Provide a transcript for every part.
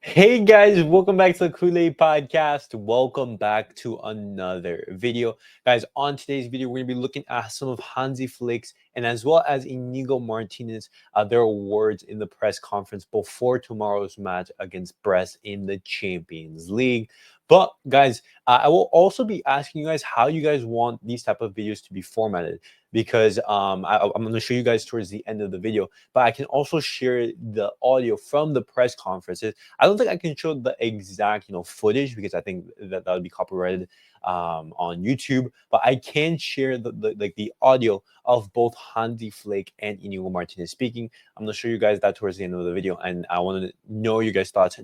Hey guys, welcome back to the Kool-Aid Podcast. Welcome back to another video. Guys, on today's video, we're going to be looking at some of Hansi Flick's and as well as Iñigo Martínez, their words in the press conference before tomorrow's match against Brest in the Champions League. But guys, I will also be asking you guys how you guys want these type of videos to be formatted because I'm going to show you guys towards the end of the video, but I can also share the audio from the press conferences. I don't think I can show the exact, footage because I think that would be copyrighted on YouTube. But I can share the audio of both Hansi Flick and Iñigo Martinez speaking. I'm gonna show you guys that towards the end of the video, and I want to know your guys' thoughts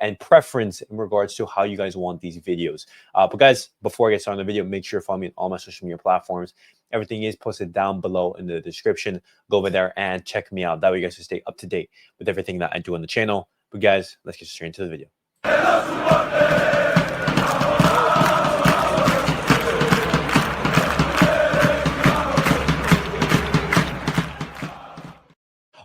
and preference in regards to how you guys want these videos. But guys, before I get started on the video, make sure you follow me on all my social media platforms. Everything is posted down below in the description. Go over there and check me out. That way you guys can stay up to date with everything that I do on the channel. But guys, let's get straight into the video.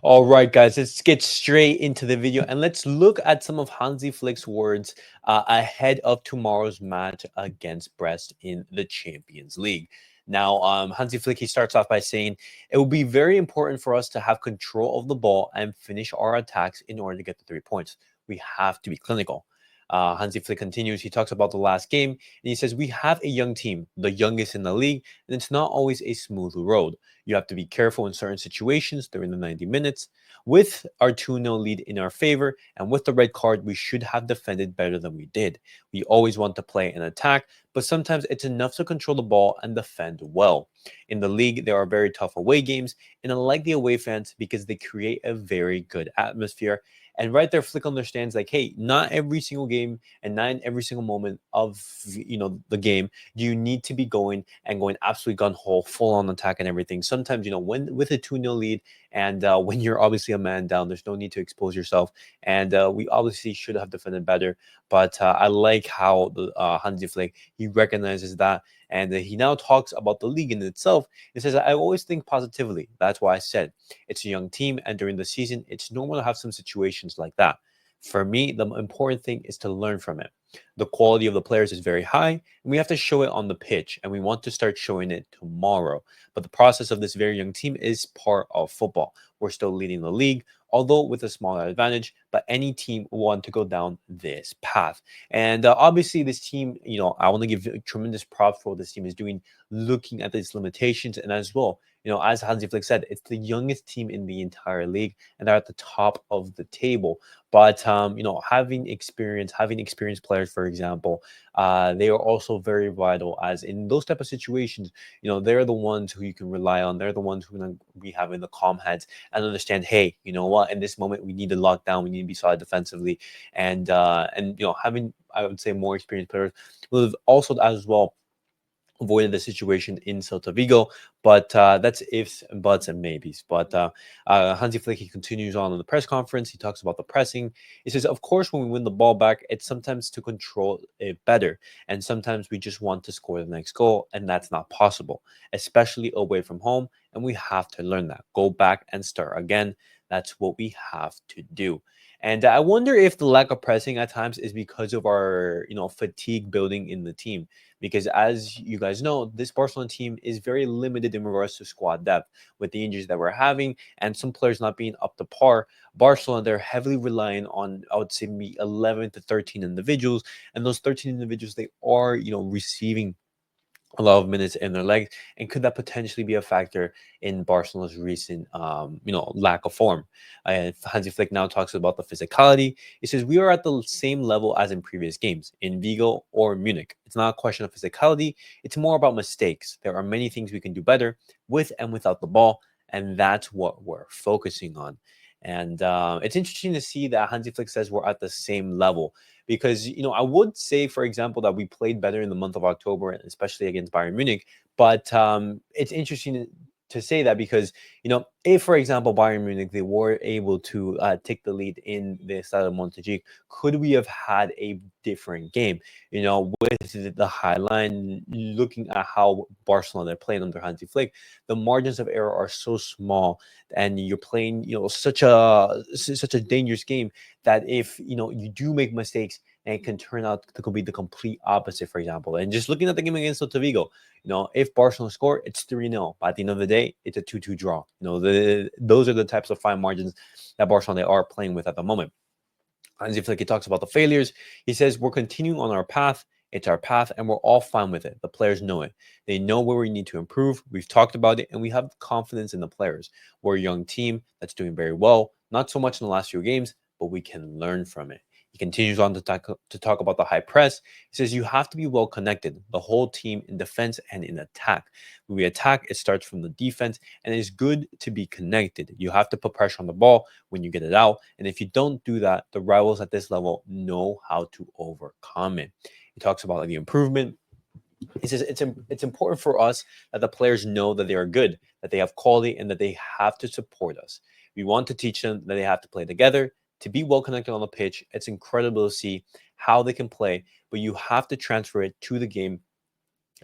All right, guys, let's get straight into the video and let's look at some of Hansi Flick's words ahead of tomorrow's match against Brest in the Champions League. Now, Hansi Flick, he starts off by saying, it will be very important for us to have control of the ball and finish our attacks in order to get the 3 points. We have to be clinical. Hansi Flick continues, he talks about the last game, and he says, we have a young team, the youngest in the league, and it's not always a smooth road. You have to be careful in certain situations during the 90 minutes. With our 2-0 lead in our favor, and with the red card, we should have defended better than we did. We always want to play and attack, but sometimes it's enough to control the ball and defend well. In the league, there are very tough away games, and I like the away fans because they create a very good atmosphere. And right there, Flick understands like, hey, not every single game and not in every single moment of the game do you need to be going absolutely gun ho, full on attack and everything. Sometimes when with a 2-0 lead and when you're obviously a man down, there's no need to expose yourself. And we obviously should have defended better. But I like how the Hansi Flick, he recognizes that. And he now talks about the league in itself. He says, I always think positively. That's why I said it's a young team. And during the season, it's normal to have some situations like that. For me, the important thing is to learn from it. The quality of the players is very high, and we have to show it on the pitch, and we want to start showing it tomorrow. But the process of this very young team is part of football. We're still leading the league, although with a smaller advantage, but any team will want to go down this path. And obviously, this team, I want to give tremendous props for what this team is doing, looking at its limitations, and as well, as Hansi Flick said, it's the youngest team in the entire league, and they're at the top of the table. But having experienced players, for example, they are also very vital. As in those type of situations, they're the ones who you can rely on. They're the ones who are going to be having the calm heads and understand. Hey, you know what? In this moment, we need to lock down. We need to be solid defensively, and having, I would say, more experienced players will have also as well avoided the situation in Celta Vigo, but that's ifs and buts and maybes. But Hansi Flick, he continues on in the press conference. He talks about the pressing. He says, of course, when we win the ball back, it's sometimes to control it better. And sometimes we just want to score the next goal, and that's not possible, especially away from home. And we have to learn that. Go back and start again. That's what we have to do. And I wonder if the lack of pressing at times is because of our, fatigue building in the team. Because as you guys know, this Barcelona team is very limited in regards to squad depth with the injuries that we're having and some players not being up to par. Barcelona, they're heavily relying on, I would say, 11 to 13 individuals. And those 13 individuals, they are, receiving a lot of minutes in their legs, and could that potentially be a factor in Barcelona's recent, lack of form? Hansi Flick now talks about the physicality. He says we are at the same level as in previous games in Vigo or Munich. It's not a question of physicality; it's more about mistakes. There are many things we can do better with and without the ball, and that's what we're focusing on. And it's interesting to see that Hansi Flick says we're at the same level because, I would say, for example, that we played better in the month of October, especially against Bayern Munich. But it's interesting to say that because if for example Bayern Munich they were able to take the lead in the Stade Montague, could we have had a different game? With the high line, looking at how Barcelona they're playing under Hansi Flick, the margins of error are so small, and you're playing such a dangerous game that if you do make mistakes and it can turn out to be the complete opposite, for example. And just looking at the game against Celta Vigo, if Barcelona score, it's 3-0. But at the end of the day, it's a 2-2 draw. Those are the types of fine margins that Barcelona are playing with at the moment. Hansi Flick, he talks about the failures. He says, we're continuing on our path. It's our path, and we're all fine with it. The players know it. They know where we need to improve. We've talked about it, and we have confidence in the players. We're a young team that's doing very well. Not so much in the last few games, but we can learn from it. He continues on to talk about the high press. He says, you have to be well connected, the whole team in defense and in attack. When we attack, it starts from the defense, and it's good to be connected. You have to put pressure on the ball when you get it out. And if you don't do that, the rivals at this level know how to overcome it. He talks about the improvement. He says it's important for us that the players know that they are good, that they have quality, and that they have to support us. We want to teach them that they have to play together, to be well connected on the pitch. It's incredible to see how they can play, but you have to transfer it to the game,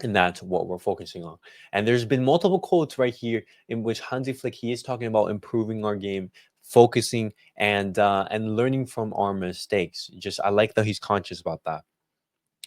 and that's what we're focusing on. And there's been multiple quotes right here in which Hansi Flick, he is talking about improving our game, focusing and learning from our mistakes. Just I like that he's conscious about that.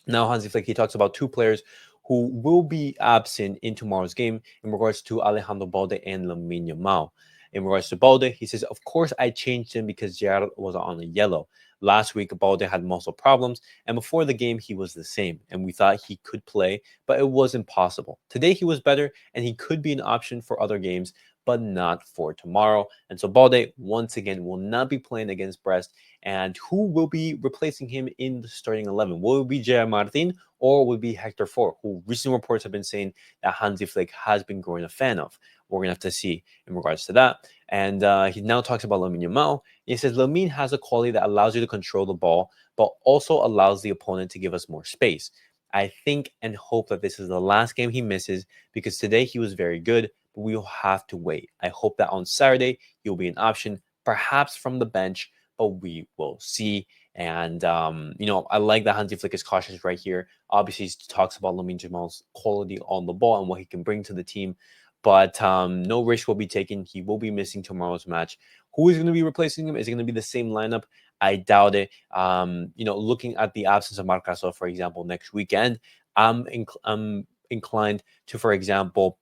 Now, Hansi Flick, he talks about two players who will be absent in tomorrow's game in regards to Alejandro Balde and Lamine Yamal. In regards to Balde, he says, of course, I changed him because Gerard was on a yellow. Last week, Balde had muscle problems, and before the game, he was the same, and we thought he could play, but it wasn't possible. Today, he was better, and he could be an option for other games, but not for tomorrow. And so Balde, once again, will not be playing against Brest. And who will be replacing him in the starting 11? Will it be Iñigo Martínez or will it be Hector Ford, who recent reports have been saying that Hansi Flick has been growing a fan of? We're going to have to see in regards to that. And he now talks about Lamine Yamal. He says Lamine has a quality that allows you to control the ball, but also allows the opponent to give us more space. I think and hope that this is the last game he misses because today he was very good, but we'll have to wait. I hope that on Saturday he'll be an option, perhaps from the bench, but we will see. And I like that Hansi Flick is cautious right here. Obviously, he talks about Lamine Jamal's quality on the ball and what he can bring to the team, but no risk will be taken. He will be missing tomorrow's match. Who is going to be replacing him? Is it going to be the same lineup? I doubt it. Looking at the absence of Marcaso, for example, next weekend, I'm inclined to, for example,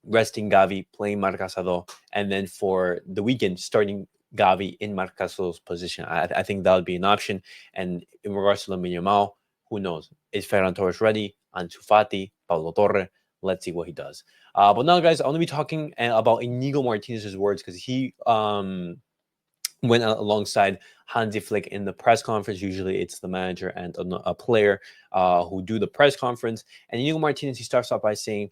resting Gavi, playing Marcasado, and then for the weekend, starting Gavi in Marcaso's position. I think that would be an option. And in regards to Lamine Yamal, who knows? Is Ferran Torres ready? Ansu Fati, Paulo Torre. Let's see what he does. But now, guys, I want to be talking about Iñigo Martínez's words because he went alongside Hansi Flick in the press conference. Usually it's the manager and a player who do the press conference. And Iñigo Martínez, he starts off by saying,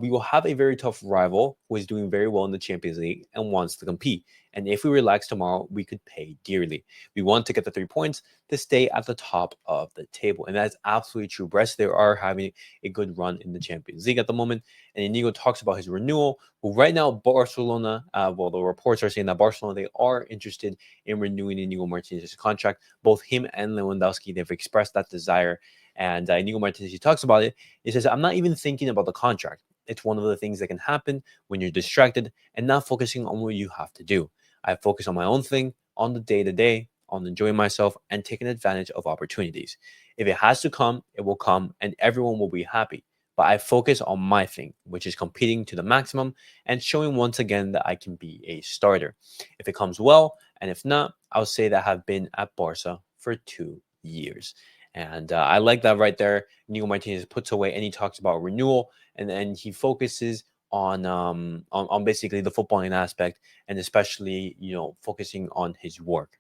we will have a very tough rival who is doing very well in the Champions League and wants to compete. And if we relax tomorrow, we could pay dearly. We want to get the 3 points to stay at the top of the table. And that's absolutely true. Brest, they are having a good run in the Champions League at the moment. And Iñigo talks about his renewal. Well, right now, Barcelona, the reports are saying that Barcelona, they are interested in renewing Iñigo Martínez's contract. Both him and Lewandowski, they've expressed that desire. And Iñigo Martínez, he talks about it. He says, I'm not even thinking about the contract. It's one of the things that can happen when you're distracted and not focusing on what you have to do. I focus on my own thing, on the day-to-day, on enjoying myself and taking advantage of opportunities. If it has to come, it will come and everyone will be happy. But I focus on my thing, which is competing to the maximum and showing once again that I can be a starter. If it comes well, and if not, I'll say that I have been at Barça for 2 years. And I like that right there. Iñigo Martínez puts away and he talks about renewal, and then he focuses on basically the footballing aspect, and especially focusing on his work.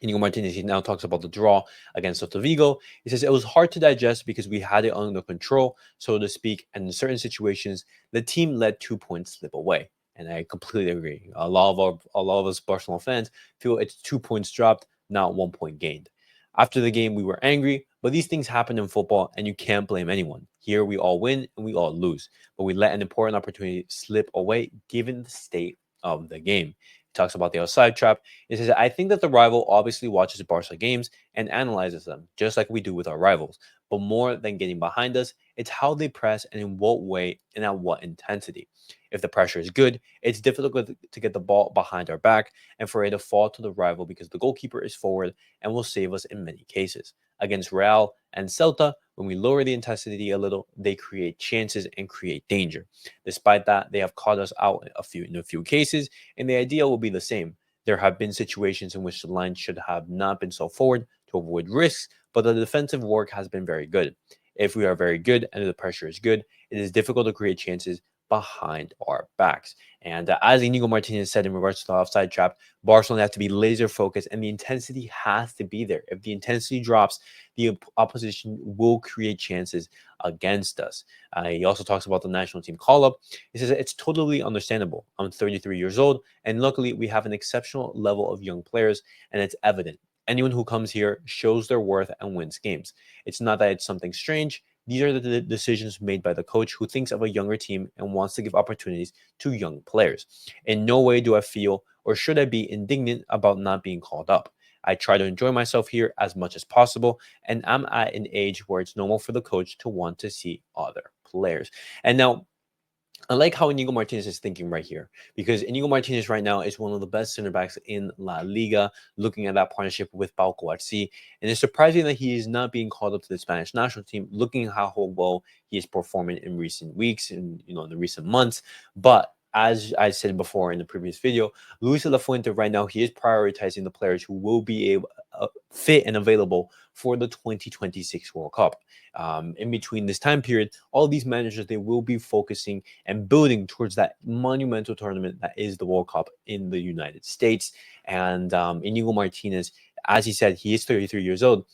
Iñigo Martínez, he now talks about the draw against Celta Vigo. He says it was hard to digest because we had it under control, so to speak, and in certain situations, the team let 2 points slip away. And I completely agree. A lot of us Barcelona fans feel it's 2 points dropped, not 1 point gained. After the game, we were angry, but these things happen in football and you can't blame anyone. Here, we all win and we all lose, but we let an important opportunity slip away given the state of the game. He talks about the outside trap. He says, I think that the rival obviously watches Barca games and analyzes them, just like we do with our rivals. But more than getting behind us, it's how they press and in what way and at what intensity. If the pressure is good, it's difficult to get the ball behind our back and for it to fall to the rival because the goalkeeper is forward and will save us in many cases. Against Real and Celta, when we lower the intensity a little, they create chances and create danger. Despite that, they have caught us out in a few cases, and the idea will be the same. There have been situations in which the line should have not been so forward to avoid risks, but the defensive work has been very good. If we are very good and the pressure is good, it is difficult to create chances behind our backs. And as Iñigo Martínez said in regards to the offside trap, Barcelona have to be laser focused and the intensity has to be there. If the intensity drops, the opposition will create chances against us. He also talks about the national team call up. He says it's totally understandable. I'm 33 years old, and luckily we have an exceptional level of young players, and it's evident. Anyone who comes here shows their worth and wins games. It's not that it's something strange. These are the decisions made by the coach who thinks of a younger team and wants to give opportunities to young players. In no way do I feel or should I be indignant about not being called up. I try to enjoy myself here as much as possible, and I'm at an age where it's normal for the coach to want to see other players. And now, I like how Iñigo Martínez is thinking right here because Iñigo Martínez right now is one of the best center backs in La Liga, looking at that partnership with Pau Cubarsí. And it's surprising that he is not being called up to the Spanish national team, looking at how well he is performing in recent weeks and in the recent months. But as I said before in the previous video, Luis de la Fuente right now, he is prioritizing the players who will be able fit and available for the 2026 World Cup. In between this time period, all these managers, they will be focusing and building towards that monumental tournament that is the World Cup in the United States. And Iñigo Martinez, as he said, he is 33 years old.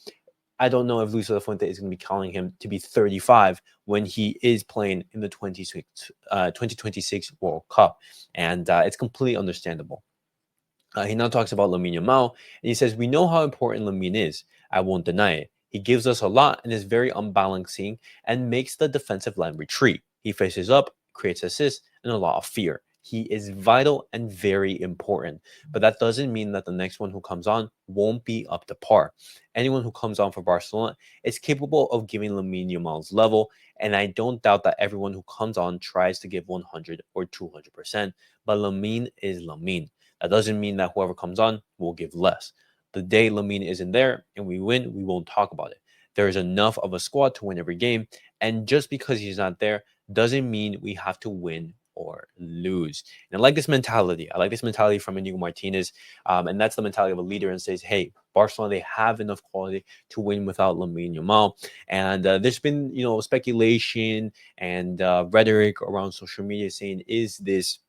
I don't know if Luis de la Fuente is going to be calling him to be 35 when he is playing in the 2026 World Cup. And it's completely understandable. He now talks about Lamine Yamal, and he says, we know how important Lamine is. I won't deny it. He gives us a lot and is very unbalancing and makes the defensive line retreat. He faces up, creates assists, and a lot of fear. He is vital and very important, but that doesn't mean that the next one who comes on won't be up to par. Anyone who comes on for Barcelona is capable of giving Lamine Yamal's level, and I don't doubt that everyone who comes on tries to give 100 or 200%, but Lamine is Lamine. That doesn't mean that whoever comes on will give less. The day Lamine isn't there and we win, we won't talk about it. There is enough of a squad to win every game, and just because he's not there doesn't mean we have to win or lose. And I like this mentality. I like this mentality from Iñigo Martinez, and that's the mentality of a leader and says, hey, Barcelona, they have enough quality to win without Lamine Yamal. And there's been, speculation and rhetoric around social media saying, is this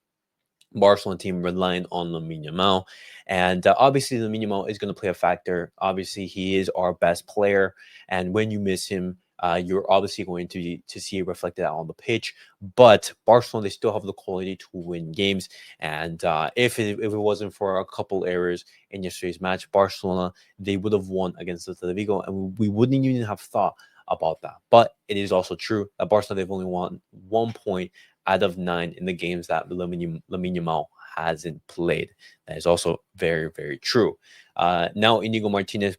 Barcelona team relying on Lamine Yamal, and obviously Lamine Yamal is going to play a factor. Obviously, he is our best player, and when you miss him, you're obviously going to see it reflected out on the pitch. But Barcelona, they still have the quality to win games, and if it wasn't for a couple errors in yesterday's match, Barcelona, they would have won against the Vigo, and we wouldn't even have thought about that. But it is also true that Barcelona, they've only won 1 point out of 9 in the games that Lamine Yamal hasn't played. That is also very, very true. Now, Iñigo Martinez,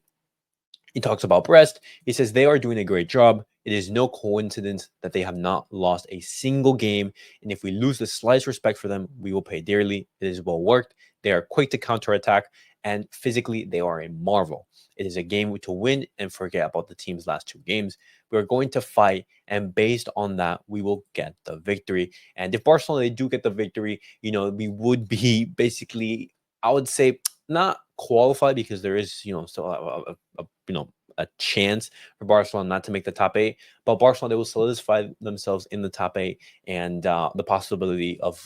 he talks about Brest. He says they are doing a great job. It is no coincidence that they have not lost a single game. And if we lose the slightest respect for them, we will pay dearly. It is well worked. They are quick to counterattack. And physically, they are a marvel. It is a game to win and forget about the team's last 2 games. We're going to fight. And based on that, we will get the victory. And if Barcelona, they do get the victory, we would be basically, I would say, not qualified because there is, still a chance for Barcelona not to make the top 8, but Barcelona, they will solidify themselves in the top 8, and the possibility of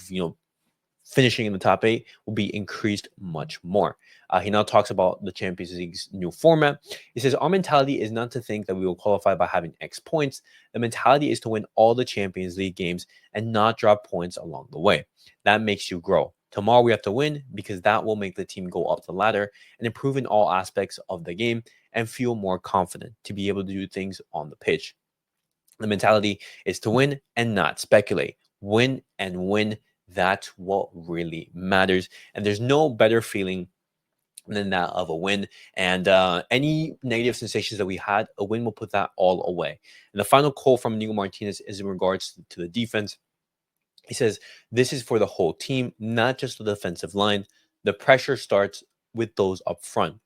finishing in the top 8 will be increased much more. He now talks about the Champions League's new format. He says, our mentality is not to think that we will qualify by having X points. The mentality is to win all the Champions League games and not drop points along the way. That makes you grow. Tomorrow we have to win because that will make the team go up the ladder and improve in all aspects of the game and feel more confident to be able to do things on the pitch. The mentality is to win and not speculate. Win and win. That's what really matters. And there's no better feeling than that of a win. And any negative sensations that we had, a win will put that all away. And the final quote from Iñigo Martínez is in regards to the defense. He says, this is for the whole team, not just the defensive line. The pressure starts with those up front.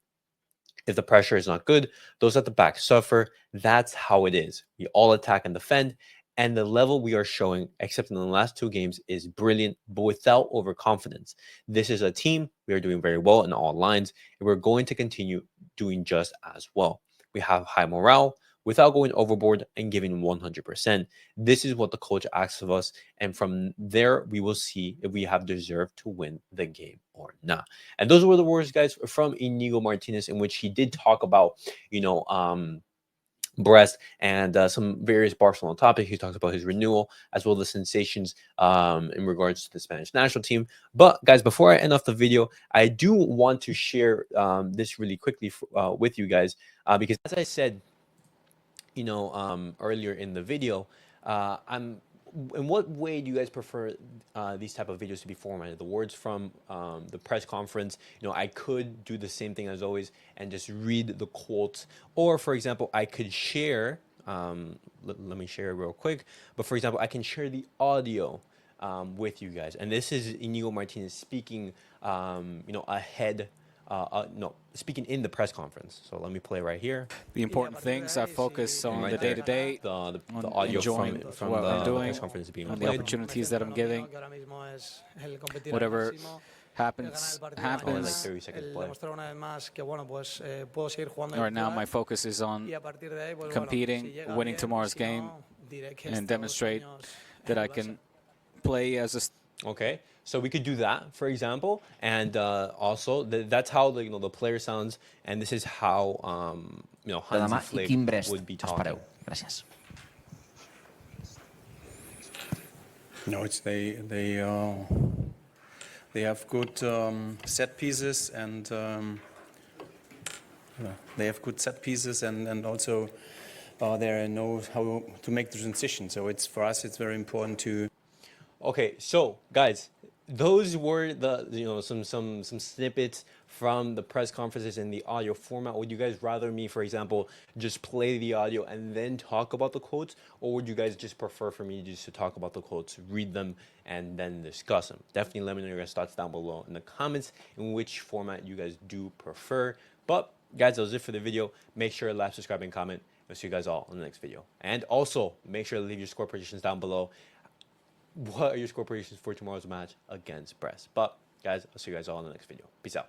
If the pressure is not good, those at the back suffer. That's how it is. We all attack and defend. And the level we are showing, except in the last 2 games, is brilliant, but without overconfidence. This is a team. We are doing very well in all lines, and we're going to continue doing just as well. We have high morale without going overboard and giving 100%. This is what the coach asks of us. And from there, we will see if we have deserved to win the game or not. And those were the words, guys, from Iñigo Martínez, in which he did talk about, Brest and some various Barcelona topics. He talks about his renewal as well as the sensations in regards to the Spanish national team. But guys, before I end off the video, I do want to share this really quickly with you guys because, as I said, earlier in the video, in what way do you guys prefer these type of videos to be formatted? The words from the press conference, I could do the same thing as always and just read the quotes. Or, for example, I could share, let me share it real quick. But, for example, I can share the audio with you guys. And this is Iñigo Martínez speaking, ahead speaking in the press conference. So let me play right here. The important things I focus on the day-to-day, the audio from what I'm doing, press conference being on played. the opportunities that I'm giving. Whatever happens. Like 30-second play. Right now, my focus is on competing, winning tomorrow's game, and demonstrate that I can play as a... Okay, so we could do that, for example, and also that's how the player sounds, and this is how Hansi Flick would be talking. Gràcies. No, it's they have good set pieces and also they know how to make the transition. So for us it's very important to. Okay, so guys, those were some snippets from the press conferences in the audio format. Would you guys rather me, for example, just play the audio and then talk about the quotes, or would you guys just prefer for me just to talk about the quotes, read them, and then discuss them? Definitely let me know your guys' thoughts down below in the comments in which format you guys do prefer. But guys, that was it for the video. Make sure to like, subscribe, and comment. I'll see you guys all in the next video. And also, make sure to leave your score predictions down below. What are your score predictions for tomorrow's match against Brest? But guys, I'll see you guys all in the next video. Peace out.